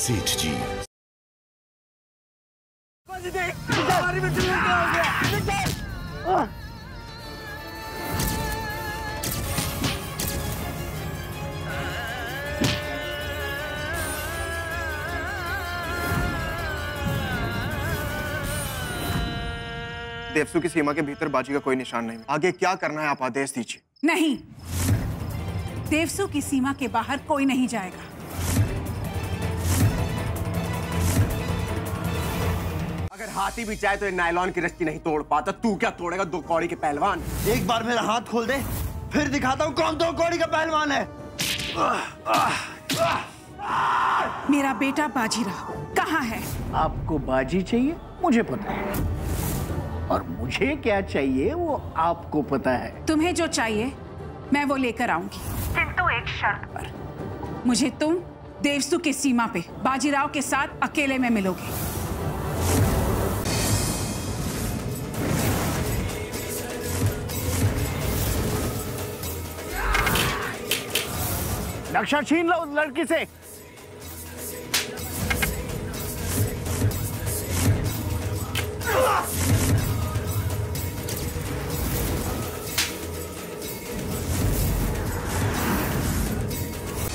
सेठ जी। देवसू की सीमा के भीतर बाजी का कोई निशान नहीं। आगे क्या करना है आप आदेश दीजिए। नहीं, देवसू की सीमा के बाहर कोई नहीं जाएगा। अगर हाथी भी चाहे तो नायलॉन की रस्सी नहीं तोड़ पाता, तू क्या तोड़ेगा दो कौड़ी के पहलवान। एक बार मेरा हाथ खोल दे, फिर दिखाता हूँ कौन दो कौड़ी का पहलवान है। मेरा बेटा बाजीराव कहाँ है? आपको बाजी चाहिए मुझे पता है, और मुझे क्या चाहिए वो आपको पता है। तुम्हें जो चाहिए मैं वो लेकर आऊंगी, किंतु एक शर्त पर। मुझे तुम देवसू की सीमा पे बाजीराव के साथ अकेले में मिलोगे। नक्शा छीन लो उस लड़की से।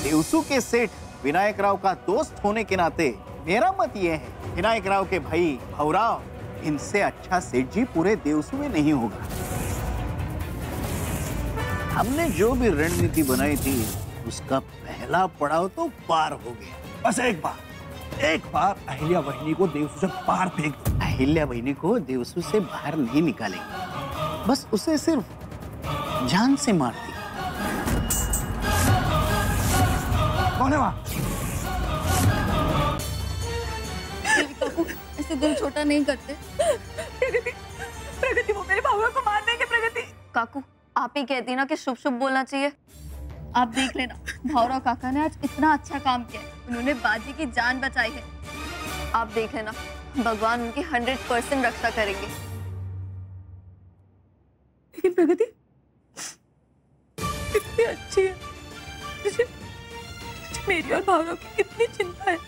देवसू के सेठ विनायक राव का दोस्त होने के नाते मेरा मत ये है, विनायक राव के भाई भाऊराव, इनसे अच्छा सेठ जी पूरे देवसू में नहीं होगा। हमने जो भी रणनीति बनाई थी उसका पहला पड़ाव तो पार हो गया। बस एक बार अहिल्या बहिनी को देवसू से बाहर फेंक दो। अहिल्या बहिनी को देवसू से बाहर नहीं निकालेंगे, बस उसे सिर्फ जान से मार दी। कौन है वहाँ? काकू, ऐसे दिल छोटा नहीं करते। प्रगति वो मेरे भाऊ को मार देंगे। प्रगति काकू, आप ही कहती ना कि शुभ शुभ बोलना चाहिए। आप देख लेना, भाऊराव काका ने आज इतना अच्छा काम किया है, उन्होंने बाजी की जान बचाई है। आप देख लेना, भगवान उनकी 100% रक्षा करेंगे। लेकिन प्रगति कितनी अच्छी है, मुझे मेरी और भाऊराव की कितनी चिंता है।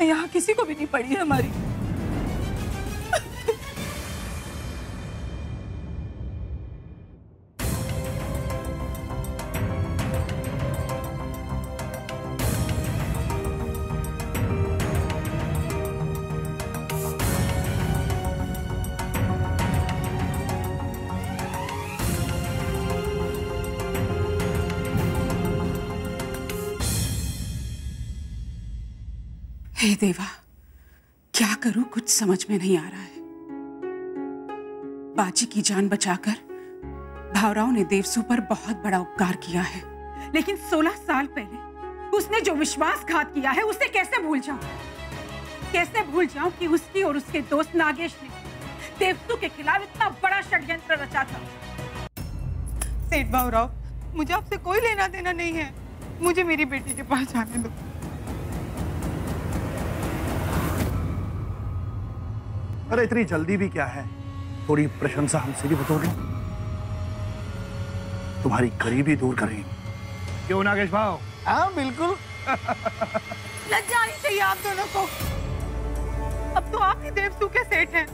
यहाँ किसी को भी नहीं पड़ी है हमारी। हे देवा, क्या करूं कुछ समझ में नहीं आ रहा है। बाजी की जान बचाकर भाऊराव ने देवसू पर बहुत बड़ा उपकार किया है, लेकिन 16 साल पहले उसने जो विश्वासघात किया है उसे कैसे भूल जाऊं? कैसे भूल जाऊं कि उसकी और उसके दोस्त नागेश ने देवसू के खिलाफ इतना बड़ा षड्यंत्र रचा था। सेठ भाऊराव, मुझे आपसे कोई लेना देना नहीं है, मुझे मेरी बेटी के पास जाने दो। अरे इतनी जल्दी भी क्या है, थोड़ी प्रशंसा हमसे भी बतौर लो, तुम्हारी गरीबी दूर करें। क्यों नागेश भाव? हाँ बिल्कुल। लज्जा आनी चाहिए आप दोनों को। अब तो आप ही देवसू के सेठ हैं,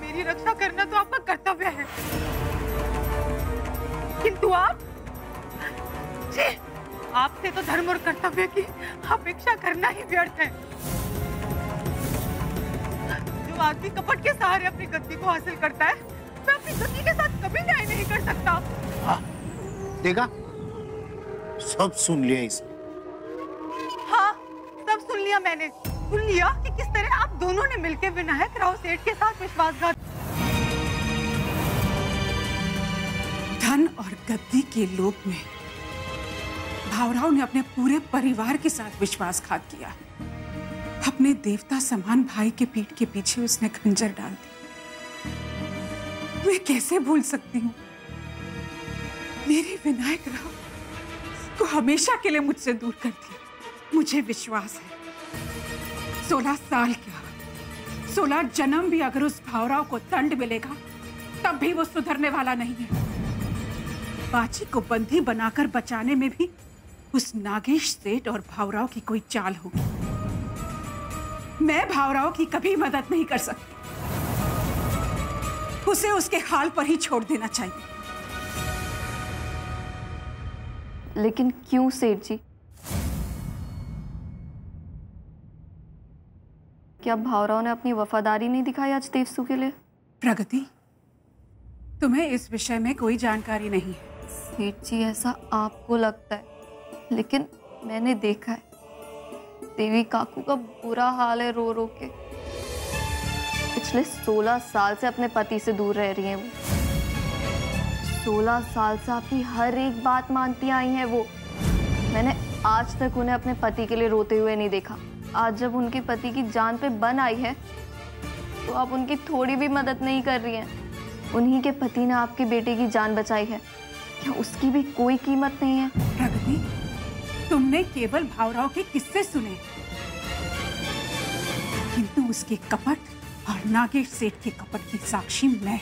मेरी रक्षा करना तो आपका कर्तव्य है। किंतु आप, आपसे तो धर्म और कर्तव्य की अपेक्षा करना ही व्यर्थ है। जो आदमी कपट के सहारे अपनी गद्दी को हासिल करता है, मैं अपनी गद्दी के साथ कभी न्याय नहीं कर सकता। हाँ, देखा, सब सुन लिया इसने। हाँ, सब सुन लिया मैंने। सुन लिया कि किस तरह आप दोनों ने मिलकर विनायक राव सेठ के साथ विश्वासघात। धन और गद्दी के लोभ में भाऊराव ने अपने पूरे परिवार के साथ विश्वासघात किया। अपने देवता समान भाई के पीठ के पीछे उसने खंजर डाल दी। मैं कैसे भूल सकती हूँ? मेरे विनायक राव को हमेशा के लिए मुझसे दूर कर दिया। मुझे विश्वास है 16 साल क्या, 16 जन्म भी अगर उस भाऊराव को दंड मिलेगा तब भी वो सुधरने वाला नहीं है। बाजी को बंदी बनाकर बचाने में भी उस नागेश सेठ और भावराव की कोई चाल होगी। मैं भावराव की कभी मदद नहीं कर सकती। उसे उसके हाल पर ही छोड़ देना चाहिए। लेकिन क्यों सेठ जी? क्या भावराव ने अपनी वफादारी नहीं दिखाई आज देवसू के लिए? प्रगति, तुम्हें इस विषय में कोई जानकारी नहीं है। सेठ जी, ऐसा आपको लगता है, लेकिन मैंने देखा है देवी काकू का बुरा हाल है रो रो के। पिछले 16 साल से अपने पति से दूर रह रही हैं वो। 16 साल से आपकी हर एक बात मानती आई हैं वो। मैंने आज तक उन्हें अपने पति के लिए रोते हुए नहीं देखा। आज जब उनके पति की जान पे बन आई है तो आप उनकी थोड़ी भी मदद नहीं कर रही हैं। उन्हीं के पति ने आपके बेटे की जान बचाई है, क्या उसकी भी कोई कीमत नहीं है? प्रगति, तुमने केवल भावराव के किस्से सुने, किंतु उसके कपट और नागेश सेठ के कपट की साक्षी मैं।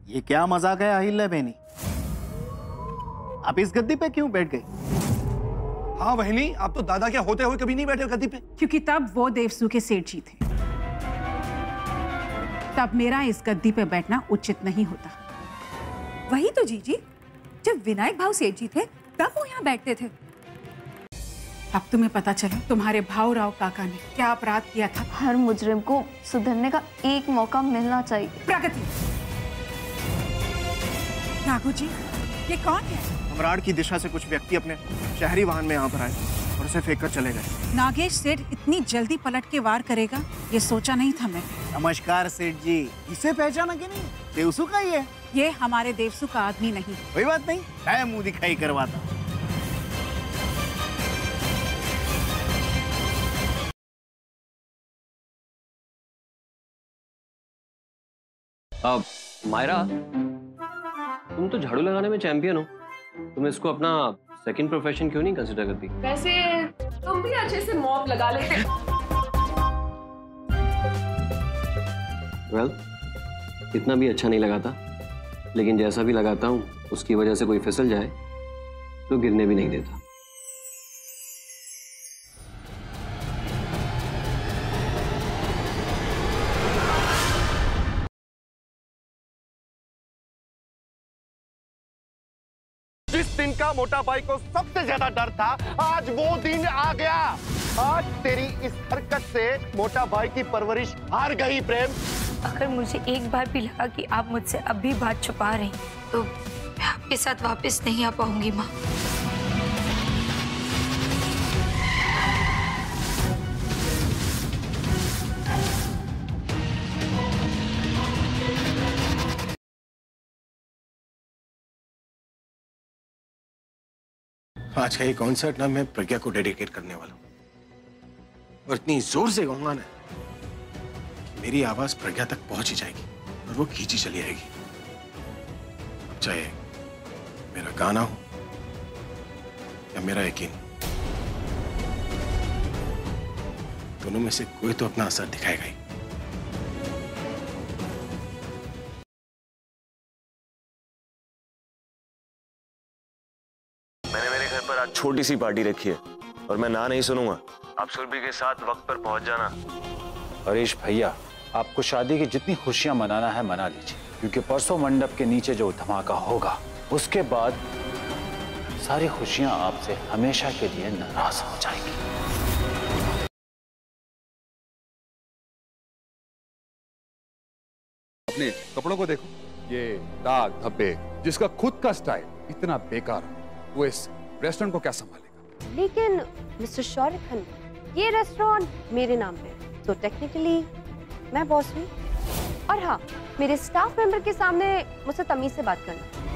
ये क्या मजाक है अहिल्या बेनी? आप इस गद्दी पे क्यों बैठ गए? हाँ बहनी, आप तो दादा क्या होते हुए कभी नहीं बैठे गद्दी पे। क्योंकि तब वो देवसू के सेठ जी थे, तब मेरा इस गद्दी पे बैठना उचित नहीं होता। वही तो जीजी, जब विनायक भाव सेठ जी थे तब वो यहाँ बैठते थे। अब तुम्हें पता चला तुम्हारे भावराव काका ने क्या अपराध किया था। हर मुजरिम को सुधरने का एक मौका मिलना चाहिए। प्रगति, राघु जी, ये कौन है? सम्राट की दिशा से कुछ व्यक्ति अपने शहरी वाहन में यहाँ पर आए और उसे फेंक कर चले गए। नागेश सेठ इतनी जल्दी पलट के वार करेगा ये सोचा नहीं था मैं। नमस्कार सेठ जी, इसे पहचाना कि नहीं? देवसू का ही है। ये हमारे देवसू का आदमी नहीं। कोई बात नहीं, मैं मुंह दिखाई करवाता। अब मायरा, तुम तो झाड़ू लगाने में चैंपियन हो, तुम इसको अपना सेकंड प्रोफेशन क्यों नहीं कंसिडर करती? वैसे तुम भी अच्छे से मॉप लगा लेते। वेल, इतना भी अच्छा नहीं लगाता, लेकिन जैसा भी लगाता हूँ उसकी वजह से कोई फिसल जाए तो गिरने भी नहीं देता। जिस दिन का मोटा भाई को सबसे ज्यादा डर था, आज वो दिन आ गया। आज तेरी इस हरकत से मोटा भाई की परवरिश हार गई। प्रेम, अगर मुझे एक बार भी लगा कि आप मुझसे अब भी बात छुपा रही तो मैं आपके साथ वापस नहीं आ पाऊंगी माँ। आज का ये कॉन्सर्ट ना मैं प्रज्ञा को डेडिकेट करने वाला हूँ, और इतनी जोर से गाऊंगा ना कि मेरी आवाज प्रज्ञा तक पहुंच ही जाएगी और वो खींची चली आएगी। अब चाहे मेरा गाना हो या मेरा यकीन, दोनों में से कोई तो अपना असर दिखाएगा ही। मैंने मेरे घर पर आज छोटी सी पार्टी रखी है और मैं ना नहीं सुनूंगा। आप सुरभि के साथ वक्त पर पहुंच जाना। हरीश भैया, आपको शादी की जितनी खुशियां मनाना है मना लीजिए, क्योंकि परसों मंडप के नीचे जो धमाका होगा उसके बाद सारी खुशियां आपसे हमेशा के लिए नाराज हो जाएंगी। अपने कपड़ों को देखो, ये दाग धब्बे, जिसका खुद का स्टाइल इतना बेकार हो, वो इस रेस्टोरेंट को क्या संभालेगा? लेकिन मिस्टर शौर्य खन्ना, ये रेस्टोरेंट मेरे नाम पे, तो टेक्निकली मैं बॉस हूँ। और हाँ, मेरे स्टाफ मेंबर के सामने मुझसे तमीज से बात करना।